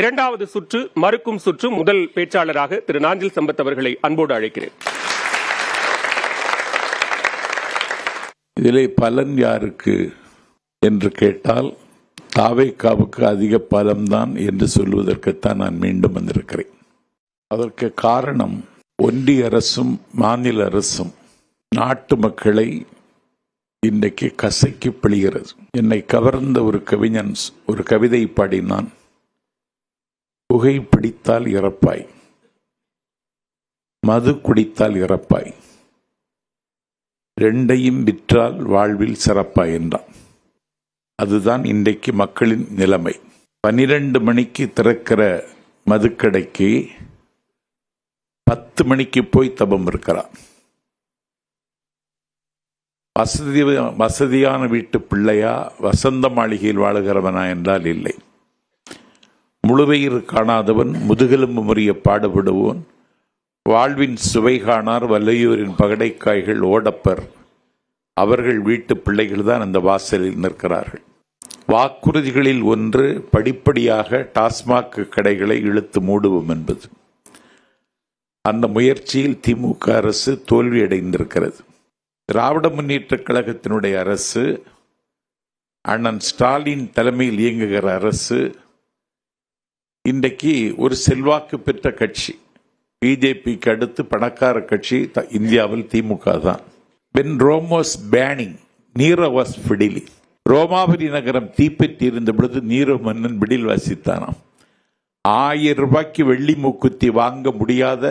இரண்டாவது சுற்று மறுக்கும் சுற்று முதல் பேச்சாளராக திரு நாஞ்சில் சம்பத் அவர்களை அன்போடு அழைக்கிறேன். இதிலே பலன் யாருக்கு என்று கேட்டால் தாவேகாவுக்கு அதிக பலம்தான் என்று சொல்வதற்குத்தான் நான் மீண்டும் வந்திருக்கிறேன். அதற்கு காரணம் ஒன்றிய அரசும் மாநில அரசும் நாட்டு மக்களை இன்றைக்கு கசக்கி பிழிகிறது. என்னை கவர்ந்த ஒரு கவிஞன் ஒரு கவிதை பாடினான். புகை பிடித்தால் இறப்பாய், மது குடித்தால் இறப்பாய், ரெண்டையும் விற்றால் வாழ்வில் சிறப்பாய் என்றான். அதுதான் இன்றைக்கு மக்களின் நிலைமை. 12 மணிக்கு திறக்கிற மதுக்கடைக்கு 10 மணிக்கு போய் தபம் இருக்கிறான். வசதியான வீட்டு பிள்ளையா, வசந்த மாளிகையில் வாழுகிறவனா என்றால் இல்லை. முழுவயிறு காணாதவன், முதுகெலும்பு முறிய பாடுபடுவோன், வாழ்வின் சுவை காணார் வல்லையூரின் பகடைக்காய்கள் ஓடப்பர், அவர்கள் வீட்டு பிள்ளைகள் தான் அந்த வாசலில் நிற்கிறார்கள். வாக்குறுதிகளில் ஒன்று படிப்படியாக டாஸ்மாக் கடைகளை இழுத்து மூடுவோம் என்பது. அந்த முயற்சியில் திமுக அரசு தோல்வியடைந்திருக்கிறது. திராவிட முன்னேற்ற கழகத்தினுடைய அரசு, அண்ணன் ஸ்டாலின் தலைமையில் இயங்குகிற அரசு இன்றைக்கு ஒரு செல்வாக்கு பெற்ற கட்சி. பிஜேபிக்கு அடுத்து பணக்கார கட்சி இந்தியாவில் திமுக தான். When Rome was burning, Nero was fiddling. ரோமாபுரி நகரம் தீப்பற்றி இருந்த பொழுது நீரோ மன்னன் பிடில் வாசித்தானாம். 1000 ரூபாய்க்கு வெள்ளி மூக்குத்தி வாங்க முடியாத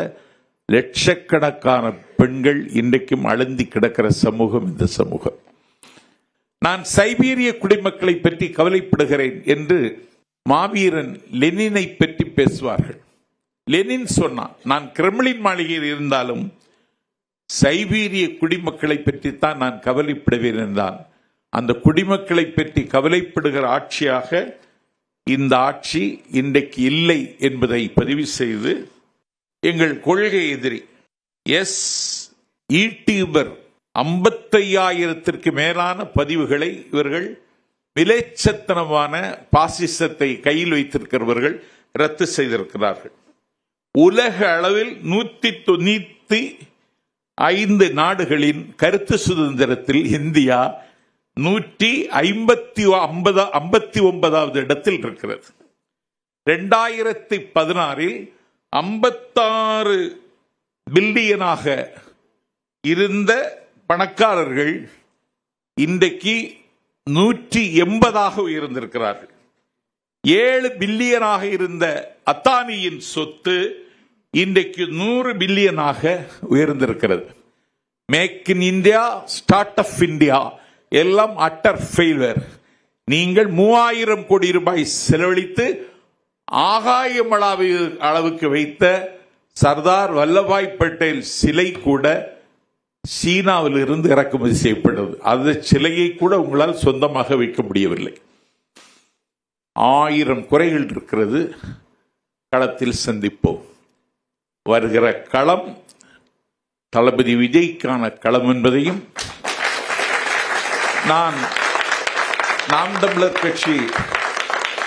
லட்சக்கணக்கான பெண்கள் இன்றைக்கும் அழுந்தி கிடக்கிற சமூகம் இந்த சமூகம். நான் சைபீரிய குடிமக்களை பற்றி கவலைப்படுகிறேன் என்று மாவீரன் லெனினை பற்றி பேசுவார்கள். லெனின் சொன்னான், நான் கிரெம்ளின் மாளிகையில் இருந்தாலும் சைபீரிய குடிமக்களை பற்றித்தான் நான் கவலைப்படுவேன் என்றான். அந்த குடிமக்களை பற்றி கவலைப்படுகிற ஆட்சியாக இந்த ஆட்சி இன்றைக்கு இல்லை என்பதை பதிவு செய்து, எங்கள் கொள்கை எதிரி யூடியூபர் 55,000 மேலான பதிவுகளை இவர்கள் விலைச்சத்தனமான பாசிசத்தை கையில் வைத்திருக்கிறவர்கள் ரத்து செய்திருக்கிறார்கள். உலக அளவில் 195 நாடுகளின் கருத்து சுதந்திரத்தில் இந்தியா 159வது இடத்தில் இருக்கிறது. 2016 56 பில்லியனாக இருந்த பணக்காரர்கள் இன்றைக்கு 180ஆக உயர்ந்திருக்கிறார்கள். 7 பில்லியனாக இருந்த அத்தானியின் சொத்து இன்றைக்கு 100 பில்லியனாக உயர்ந்திருக்கிறது. Make in India, start up India எல்லாம் அட்டர் ஃபெயிலியர். நீங்கள் 3000 கோடி ரூபாய் செலவழித்து ஆகாயம் அளவுக்கு வைத்த சர்தார் வல்லபாய் பட்டேல் சிலை கூட சீனாவில் இருந்து இறக்குமதி செய்யப்பட்டது. அந்த சிலையை கூட உங்களால் சொந்தமாக வைக்க முடியவில்லை. 1000 குறைகள் இருக்கிறது. களத்தில் சந்திப்போம். வருகிற களம் தளபதி விஜய்க்கான களம் என்பதையும் நாம் தமிழர் கட்சி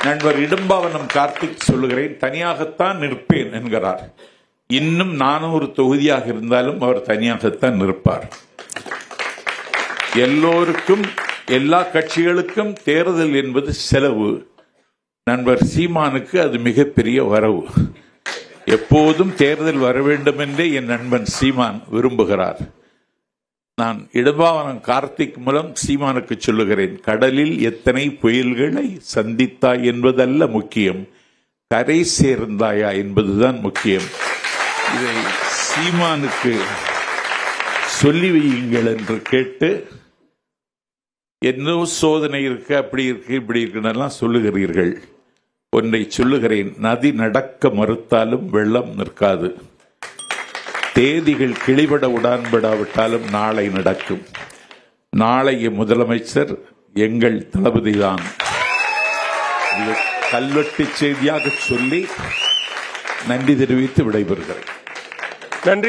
நண்பர் இடும்பாவனம் கார்த்திக் சொல்லுகிறேன், தனியாகத்தான் நிற்பேன் என்கிறார். இன்னும் 400 தொகுதியாக இருந்தாலும் அவர் தனியாகத்தான் நிற்பார். எல்லோருக்கும், எல்லா கட்சிகளுக்கும் தேர்தல் என்பது செலவு. நண்பர் சீமானுக்கு அது மிகப்பெரிய வரவு. எப்போதும் தேர்தல் வர வேண்டும் என்றே என் நண்பன் சீமான் விரும்புகிறார். நான் இடும்பாவனம் கார்த்திக் மூலம் சீமானுக்கு சொல்லுகிறேன், கடலில் எத்தனை புயல்களை சந்தித்தாய் என்பதல்ல முக்கியம், கரை சேர்ந்தாயா என்பதுதான் முக்கியம். இதை சீமானுக்கு சொல்லி வையுங்கள் என்று கேட்டு, என்ன சோதனை இருக்கு, அப்படி இருக்கு, இப்படி இருக்குன்னெல்லாம் சொல்லுகிறீர்கள். ஒன்றை சொல்லுகிறேன், நதி நடக்க மறுத்தாலும் வெள்ளம் நிற்காது. தேதிகள் கிளிபட உடன்படாவிட்டாலும் நாளை நடக்கும். நாளைய முதலமைச்சர் எங்கள் தளபதிதான். கல்வெட்டு செய்தியாக சொல்லி நன்றி தெரிவித்து விடைபெறுகிறேன்.